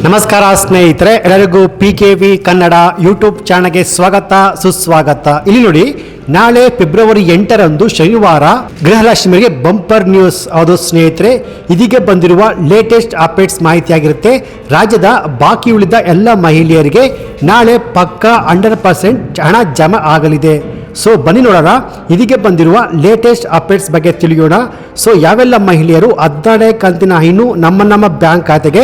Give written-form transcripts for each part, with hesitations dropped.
ನಮಸ್ಕಾರ ಸ್ನೇಹಿತರೆ, ಎಲ್ಲರಿಗೂ PKV ಕನ್ನಡ ಯೂಟ್ಯೂಬ್ ಚಾನಲ್ಗೆ ಸ್ವಾಗತ ಸುಸ್ವಾಗತ. ಇಲ್ಲಿ ನೋಡಿ, ನಾಳೆ ಫೆಬ್ರವರಿ 8ರಂದು ಶನಿವಾರ ಗೃಹಲಕ್ಷ್ಮಿಗೆ ಬಂಪರ್ ನ್ಯೂಸ್. ಹೌದು ಸ್ನೇಹಿತರೆ, ಇದೀಗ ಬಂದಿರುವ ಲೇಟೆಸ್ಟ್ ಅಪ್ಡೇಟ್ಸ್ ಮಾಹಿತಿಯಾಗಿರುತ್ತೆ. ರಾಜ್ಯದ ಬಾಕಿ ಉಳಿದ ಎಲ್ಲ ಮಹಿಳೆಯರಿಗೆ ನಾಳೆ ಪಕ್ಕಾ 100% ಹಣ ಜಮಾ ಆಗಲಿದೆ. ಸೊ ಬನ್ನಿ ನೋಡೋಣ, ಇದೀಗ ಬಂದಿರುವ ಲೇಟೆಸ್ಟ್ ಅಪ್ಡೇಟ್ಸ್ ಬಗ್ಗೆ ತಿಳಿಯೋಣ. ಸೊ ಯಾವೆಲ್ಲ ಮಹಿಳೆಯರು 14 ಕಂತಿನ ಇನ್ನೂ ನಮ್ಮ ಬ್ಯಾಂಕ್ ಖಾತೆಗೆ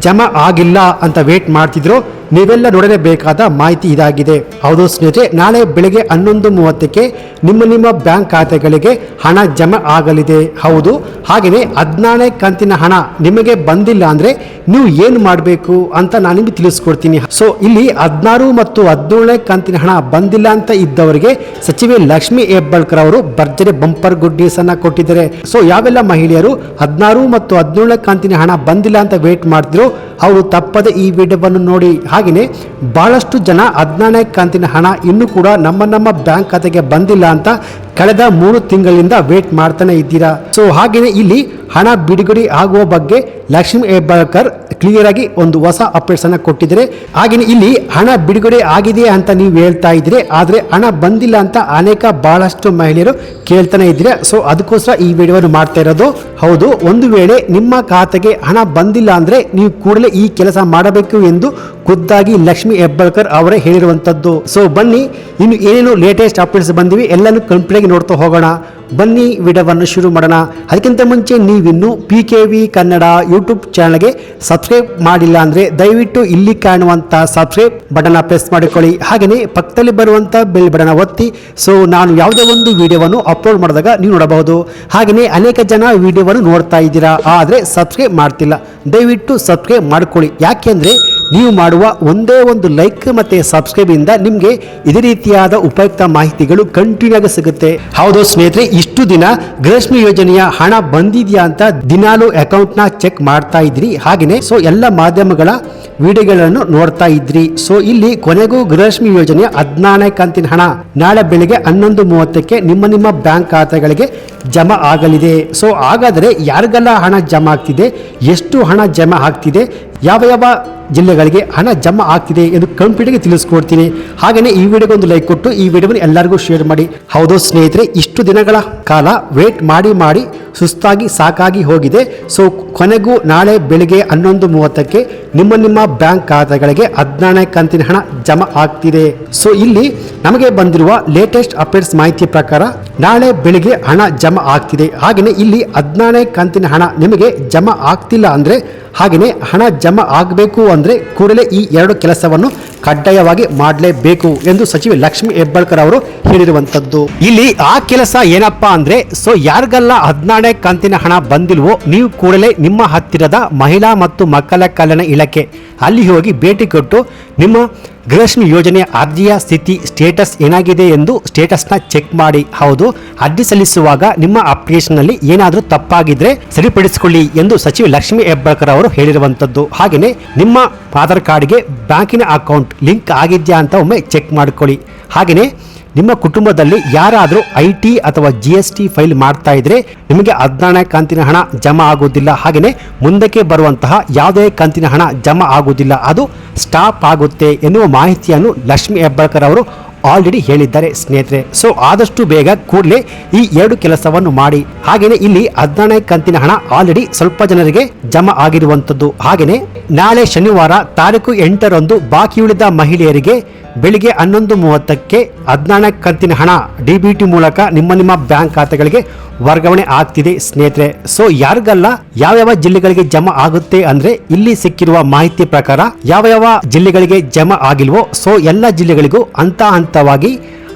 ಜಮಾ ಆಗಿಲ್ಲ ಅಂತ ವೇಟ್ ಮಾಡ್ತಿದ್ರು, ನೀವೆಲ್ಲ ನೋಡಲೇಬೇಕಾದ ಮಾಹಿತಿ ಇದಾಗಿದೆ. ಹೌದು ಸ್ನೇಹಿತರೆ, ನಾಳೆ ಬೆಳಗ್ಗೆ 11:30ಕ್ಕೆ ನಿಮ್ಮ ಬ್ಯಾಂಕ್ ಖಾತೆಗಳಿಗೆ ಹಣ ಜಮಾ ಆಗಲಿದೆ. ಹೌದು, ಹಾಗೆಯೇ 14 ಕಂತಿನ ಹಣ ನಿಮಗೆ ಬಂದಿಲ್ಲ ಅಂದರೆ ನೀವು ಏನು ಮಾಡಬೇಕು ಅಂತ ನಾನು ನಿಮಗೆ ತಿಳಿಸ್ಕೊಡ್ತೀನಿ. ಸೊ ಇಲ್ಲಿ 16 ಮತ್ತು 17 ಕಂತಿನ ಹಣ ಬಂದಿಲ್ಲ ಅಂತ ಇದ್ದವರಿಗೆ ಸಚಿವೆ ಲಕ್ಷ್ಮಿ ಹೆಬ್ಬಾಳ್ಕರ್ ಅವರು ಭರ್ಜರಿ ಬಂಪರ್ ಗುಡ್ ನ್ಯೂಸ್ ಅನ್ನ ಕೊಟ್ಟಿದ್ದಾರೆ. ಸೊ ಯಾವೆಲ್ಲ ಮಹಿಳೆಯರು 16 ಮತ್ತು 17 ಕಂತಿನ ಹಣ ಬಂದಿಲ್ಲ ಅಂತ ವೇಟ್ ಮಾಡ್ತಿರೋ ಅವರು ತಪ್ಪದೆ ಈ ವಿಡಿಯೋವನ್ನು ನೋಡಿ. ಹಾಗೆಯೇ ಬಹಳಷ್ಟು ಜನ 14 ಕಂತಿನ ಹಣ ಇನ್ನೂ ಕೂಡ ನಮ್ಮ ಬ್ಯಾಂಕ್ ಖಾತೆಗೆ ಬಂದಿಲ್ಲ ಅಂತ ಕಳೆದ 3 ತಿಂಗಳಿಂದ ವೇಟ್ ಮಾಡ್ತಾನೆ ಇದ್ದೀರಾ. ಸೊ ಹಾಗೆಯೇ ಇಲ್ಲಿ ಹಣ ಬಿಡುಗಡೆ ಆಗುವ ಬಗ್ಗೆ ಲಕ್ಷ್ಮಿ ಹೆಬ್ಬಾಳ್ಕರ್ ಕ್ಲಿಯರ್ ಆಗಿ ಒಂದು ಹೊಸ ಅಪ್ಡೇಟ್ಸ್ ಅನ್ನ ಕೊಟ್ಟಿದ್ದಾರೆ. ಹಾಗೆಯೇ ಇಲ್ಲಿ ಹಣ ಬಿಡುಗಡೆ ಆಗಿದೆ ಅಂತ ನೀವು ಹೇಳ್ತಾ ಇದ್ದೀರಿ, ಆದರೆ ಹಣ ಬಂದಿಲ್ಲ ಅಂತ ಬಹಳಷ್ಟು ಮಹಿಳೆಯರು ಕೇಳ್ತಾನೆ ಇದ್ದೀರಾ. ಸೊ ಅದಕ್ಕೋಸ್ಕರ ಈ ವಿಡಿಯೋವನ್ನು ಮಾಡ್ತಾ ಇರೋದು. ಹೌದು, ಒಂದು ವೇಳೆ ನಿಮ್ಮ ಖಾತೆಗೆ ಹಣ ಬಂದಿಲ್ಲ ಅಂದ್ರೆ ನೀವು ಕೂಡಲೇ ಈ ಕೆಲಸ ಮಾಡಬೇಕು ಎಂದು ಖುದ್ದಾಗಿ ಲಕ್ಷ್ಮಿ ಹೆಬ್ಬಾಳ್ಕರ್ ಅವರೇ ಹೇಳಿರುವಂತದ್ದು. ಸೊ ಬನ್ನಿ, ಇನ್ನು ಏನೇನು ಲೇಟೆಸ್ಟ್ ಅಪ್ಡೇಟ್ಸ್ ಬಂದಿವೆ ಎಲ್ಲನೂ ಕಂಪ್ಲೀಟ್ ಆಗಿ ನೋಡ್ತಾ ಹೋಗೋಣ. ಬನ್ನಿ ವಿಡಿಯೋವನ್ನು ಶುರು ಮಾಡೋಣ. ಅದಕ್ಕಿಂತ ಮುಂಚೆ ನೀವಿನ್ನು PKV ಕನ್ನಡ ಯೂಟ್ಯೂಬ್ ಚಾನಲ್ಗೆ ಸಬ್ಸ್ಕ್ರೈಬ್ ಮಾಡಿಲ್ಲ ಅಂದರೆ ದಯವಿಟ್ಟು ಇಲ್ಲಿ ಕಾಣುವಂಥ ಸಬ್ಸ್ಕ್ರೈಬ್ ಬಟನ್ ಪ್ರೆಸ್ ಮಾಡಿಕೊಳ್ಳಿ. ಹಾಗೆಯೇ ಪಕ್ಕದಲ್ಲಿ ಬರುವಂಥ ಬೆಲ್ ಬಟನ್ ಒತ್ತಿ. ಸೊ ನಾನು ಯಾವುದೇ ಒಂದು ವಿಡಿಯೋವನ್ನು ಅಪ್ಲೋಡ್ ಮಾಡಿದಾಗ ನೀವು ನೋಡಬಹುದು. ಹಾಗೆಯೇ ಅನೇಕ ಜನ ವಿಡಿಯೋವನ್ನು ನೋಡ್ತಾ ಇದ್ದೀರಾ, ಆದರೆ ಸಬ್ಸ್ಕ್ರೈಬ್ ಮಾಡ್ತಿಲ್ಲ. ದಯವಿಟ್ಟು ಸಬ್ಸ್ಕ್ರೈಬ್ ಮಾಡ್ಕೊಳ್ಳಿ. ಯಾಕೆಂದರೆ ನೀವು ಮಾಡುವ ಒಂದೇ ಒಂದು ಲೈಕ್ ಮತ್ತೆ ಸಬ್ಸ್ಕ್ರೈಬ್ ಇಂದ ನಿಮಗೆ ಇದೇ ರೀತಿಯಾದ ಉಪಯುಕ್ತ ಮಾಹಿತಿಗಳು ಕಂಟಿನ್ಯೂ ಆಗಿ ಸಿಗುತ್ತೆ. ಹೌದು ಸ್ನೇಹಿತರೆ, ಇಷ್ಟು ದಿನ ಗೃಹಲಕ್ಷ್ಮಿ ಯೋಜನೆಯ ಹಣ ಬಂದಿದೆಯಾ ಅಂತ ದಿನಾಲು ಅಕೌಂಟ್ ನ ಚೆಕ್ ಮಾಡ್ತಾ ಇದ್ರಿ. ಹಾಗೆಯೇ ಸೊ ಎಲ್ಲ ಮಾಧ್ಯಮಗಳ ವಿಡಿಯೋಗಳನ್ನು ನೋಡ್ತಾ ಇದ್ರಿ. ಸೊ ಇಲ್ಲಿ ಕೊನೆಗೂ ಗೃಹಲಕ್ಷ್ಮಿ ಯೋಜನೆಯ 14 ಕಂತಿನ ಹಣ ನಾಳೆ ಬೆಳಿಗ್ಗೆ 11:30ಕ್ಕೆ ನಿಮ್ಮ ಬ್ಯಾಂಕ್ ಖಾತೆಗಳಿಗೆ ಜಮಾ ಆಗಲಿದೆ. ಸೊ ಹಾಗಾದರೆ ಯಾರಿಗೆಲ್ಲ ಹಣ ಜಮಾ ಆಗ್ತಿದೆ, ಎಷ್ಟು ಹಣ ಜಮಾ ಆಗ್ತಿದೆ, ಯಾವ ಜಿಲ್ಲೆಗಳಿಗೆ ಹಣ ಜಮಾ ಆಗ್ತಿದೆ ಎಂದು ಕಂಪ್ಲೀಟ್ ಆಗಿ ತಿಳಿಸ್ಕೊಡ್ತೀನಿ. ಹಾಗೆಯೇ ಈ ವಿಡಿಯೋಗೆ ಒಂದು ಲೈಕ್ ಕೊಟ್ಟು ಈ ವಿಡಿಯೋವನ್ನು ಎಲ್ಲರಿಗೂ ಶೇರ್ ಮಾಡಿ. ಹೌದು ಸ್ನೇಹಿತರೆ, ಇಷ್ಟು ದಿನಗಳ ಕಾಲ ವೇಟ್ ಮಾಡಿ ಸುಸ್ತಾಗಿ ಸಾಕಾಗಿ ಹೋಗಿದೆ. ಸೊ ಕೊನೆಗೂ ನಾಳೆ ಬೆಳಿಗ್ಗೆ 11:30ಕ್ಕೆ ನಿಮ್ಮ ಬ್ಯಾಂಕ್ ಖಾತೆಗಳಿಗೆ 14 ಕಂತಿನ ಹಣ ಜಮಾ ಆಗ್ತಿದೆ. ಸೊ ಇಲ್ಲಿ ನಮಗೆ ಬಂದಿರುವ ಲೇಟೆಸ್ಟ್ ಅಪ್ಡೇಟ್ಸ್ ಮಾಹಿತಿ ಪ್ರಕಾರ ನಾಳೆ ಬೆಳಿಗ್ಗೆ ಹಣ ಜಮಾ ಆಗ್ತಿದೆ. ಹಾಗೆಯೇ ಇಲ್ಲಿ 14 ಕಂತಿನ ಹಣ ನಿಮಗೆ ಜಮಾ ಆಗ್ತಿಲ್ಲ ಅಂದ್ರೆ, ಹಾಗೆಯೇ ಹಣ ಜಮಾ ಆಗಬೇಕು ಅಂದ್ರೆ ಕೂಡಲೇ ಈ 2 ಕೆಲಸವನ್ನು ಕಡ್ಡಾಯವಾಗಿ ಮಾಡಲೇಬೇಕು ಎಂದು ಸಚಿವೆ ಲಕ್ಷ್ಮಿ ಹೆಬ್ಬಾಳ್ಕರ್ ಅವರು ಹೇಳಿರುವಂತದ್ದು. ಇಲ್ಲಿ ಆ ಕೆಲಸ ಏನಪ್ಪಾ ಅಂದ್ರೆ, ಸೊ ಯಾರಿಗೆಲ್ಲ 14 ಕಂತಿನ ಹಣ ಬಂದಿಲ್ವೋ ನೀವು ಕೂಡಲೇ ನಿಮ್ಮ ಹತ್ತಿರದ ಮಹಿಳಾ ಮತ್ತು ಮಕ್ಕಳ ಕಲ್ಯಾಣ ಇಲಾಖೆ ಅಲ್ಲಿ ಹೋಗಿ ಭೇಟಿ ಕೊಟ್ಟು ನಿಮ್ಮ ಗೃಹಲಕ್ಷ್ಮಿ ಯೋಜನೆಯ ಅರ್ಜಿಯ ಸ್ಥಿತಿ ಸ್ಟೇಟಸ್ ಏನಾಗಿದೆ ಎಂದು ಸ್ಟೇಟಸ್ನ ಚೆಕ್ ಮಾಡಿ. ಹೌದು, ಅರ್ಜಿ ಸಲ್ಲಿಸುವಾಗ ನಿಮ್ಮ ಅಪ್ಲಿಕೇಶನ್ ಅಲ್ಲಿ ಏನಾದರೂ ತಪ್ಪಾಗಿದ್ರೆ ಸರಿಪಡಿಸಿಕೊಳ್ಳಿ ಎಂದು ಸಚಿವೆ ಲಕ್ಷ್ಮಿ ಹೆಬ್ಬಾಳ್ಕರ್ ಅವರು ಹೇಳಿರುವಂತದ್ದು. ಹಾಗೆಯೇ ನಿಮ್ಮ ಆಧಾರ್ ಕಾರ್ಡ್ಗೆ ಬ್ಯಾಂಕಿನ ಅಕೌಂಟ್ ಲಿಂಕ್ ಆಗಿದೆಯಾ ಅಂತ ಒಮ್ಮೆ ಚೆಕ್ ಮಾಡಿಕೊಳ್ಳಿ. ಹಾಗೆಯೇ ನಿಮ್ಮ ಕುಟುಂಬದಲ್ಲಿ ಯಾರಾದರೂ IT ಅಥವಾ GST ಫೈಲ್ ಮಾಡ್ತಾ ಇದ್ರೆ ನಿಮಗೆ 14 ಕಂತಿನ ಹಣ ಜಮಾ ಆಗುವುದಿಲ್ಲ. ಹಾಗೆಯೇ ಮುಂದಕ್ಕೆ ಬರುವಂತಹ ಯಾವುದೇ ಕಂತಿನ ಹಣ ಜಮಾ ಆಗುವುದಿಲ್ಲ, ಅದು ಸ್ಟಾಪ್ ಆಗುತ್ತೆ ಎನ್ನುವ ಮಾಹಿತಿಯನ್ನು ಲಕ್ಷ್ಮಿ ಹೆಬ್ಬಾಳ್ಕರ್ ಅವರು ಆಲ್ರೆಡಿ ಹೇಳಿದ್ದಾರೆ ಸ್ನೇಹಿತರೆ. ಸೊ ಆದಷ್ಟು ಬೇಗ ಕೂಡಲೇ ಈ 2 ಕೆಲಸವನ್ನು ಮಾಡಿ. ಹಾಗೆಯೇ ಇಲ್ಲಿ 14 ಕಂತಿನ ಹಣ ಆಲ್ರೆಡಿ ಸ್ವಲ್ಪ ಜನರಿಗೆ ಜಮಾ ಆಗಿರುವಂತದ್ದು. ಹಾಗೆಯೇ ನಾಳೆ ಶನಿವಾರ ತಾರೀಕು 8ರಂದು ಬಾಕಿ ಉಳಿದ ಮಹಿಳೆಯರಿಗೆ ಬೆಳಿಗ್ಗೆ 11:30ಕ್ಕೆ 14 ಕಂತಿನ ಹಣ DBT ಮೂಲಕ ನಿಮ್ಮ ಬ್ಯಾಂಕ್ ಖಾತೆಗಳಿಗೆ ವರ್ಗಾವಣೆ ಆಗ್ತಿದೆ ಸ್ನೇಹಿತರೆ. ಸೊ ಯಾರಿಗೆಲ್ಲ ಯಾವ ಜಿಲ್ಲೆಗಳಿಗೆ ಜಮಾ ಆಗುತ್ತೆ ಅಂದ್ರೆ, ಇಲ್ಲಿ ಸಿಕ್ಕಿರುವ ಮಾಹಿತಿ ಪ್ರಕಾರ ಯಾವ ಜಿಲ್ಲೆಗಳಿಗೆ ಜಮಾ ಆಗಿಲ್ವೋ ಸೊ ಎಲ್ಲ ಜಿಲ್ಲೆಗಳಿಗೂ ಹಂತವಾಗಿ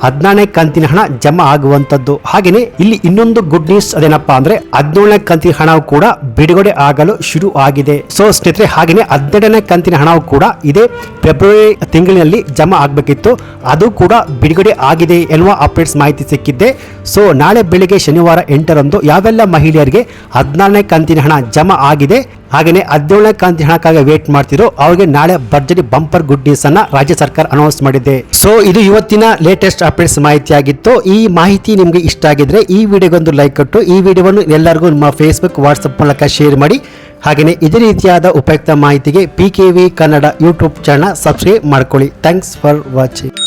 14 ಕಂತಿನ ಹಣ ಜಮಾ ಆಗುವಂತದ್ದು. ಹಾಗೆಯೇ ಇಲ್ಲಿ ಇನ್ನೊಂದು ಗುಡ್ ನ್ಯೂಸ್ ಅದೇನಪ್ಪಾ ಅಂದ್ರೆ 17ನೇ ಕಂತಿನ ಹಣವು ಕೂಡ ಬಿಡುಗಡೆ ಆಗಲು ಶುರು ಆಗಿದೆ. ಸೊ ಸ್ನೇಹಿತರೆ, ಹಾಗೆಯೇ 12ನೇ ಕಂತಿನ ಹಣವು ಕೂಡ ಇದೇ ಫೆಬ್ರವರಿ ತಿಂಗಳಿನಲ್ಲಿ ಜಮಾ ಆಗಬೇಕಿತ್ತು, ಅದು ಕೂಡ ಬಿಡುಗಡೆ ಆಗಿದೆ ಎನ್ನುವ ಅಪ್ಡೇಟ್ಸ್ ಮಾಹಿತಿ ಸಿಕ್ಕಿದೆ. ಸೊ ನಾಳೆ ಬೆಳಿಗ್ಗೆ ಶನಿವಾರ 8ರಂದು ಯಾವೆಲ್ಲ ಮಹಿಳೆಯರಿಗೆ 14ನೇ ಕಂತಿನ ಹಣ ಜಮಾ ಆಗಿದೆ, ಹಾಗೆಯೇ 17ನೇ ಕಂತಿನ ಹಣಕ್ಕಾಗಿ ವೇಟ್ ಮಾಡ್ತಿರೋ ಅವರಿಗೆ ನಾಳೆ ಭರ್ಜರಿ ಬಂಪರ್ ಗುಡ್ ನ್ಯೂಸ್ ಅನ್ನ ರಾಜ್ಯ ಸರ್ಕಾರ ಅನೌನ್ಸ್ ಮಾಡಿದೆ. ಸೊ ಇದು ಇವತ್ತಿನ ಲೇಟೆಸ್ಟ್ ಅಪ್ಡೇಟ್ಸ್ ಮಾಹಿತಿ ಆಗಿತ್ತು. ಈ ಮಾಹಿತಿ ನಿಮಗೆ ಇಷ್ಟ ಆಗಿದ್ರೆ ಈ ವಿಡಿಯೋಗೊಂದು ಲೈಕ್ ಕೊಟ್ಟು ಈ ವಿಡಿಯೋವನ್ನು ಎಲ್ಲರಿಗೂ ನಿಮ್ಮ Facebook ವಾಟ್ಸಪ್ ಮೂಲಕ ಶೇರ್ ಮಾಡಿ. ಹಾಗೆಯೇ ಇದೇ ರೀತಿಯಾದ ಉಪಯುಕ್ತ ಮಾಹಿತಿಗೆ PKV Kannada YouTube channel subscribe ಮಾಡ್ಕೊಳ್ಳಿ. Thanks for watching.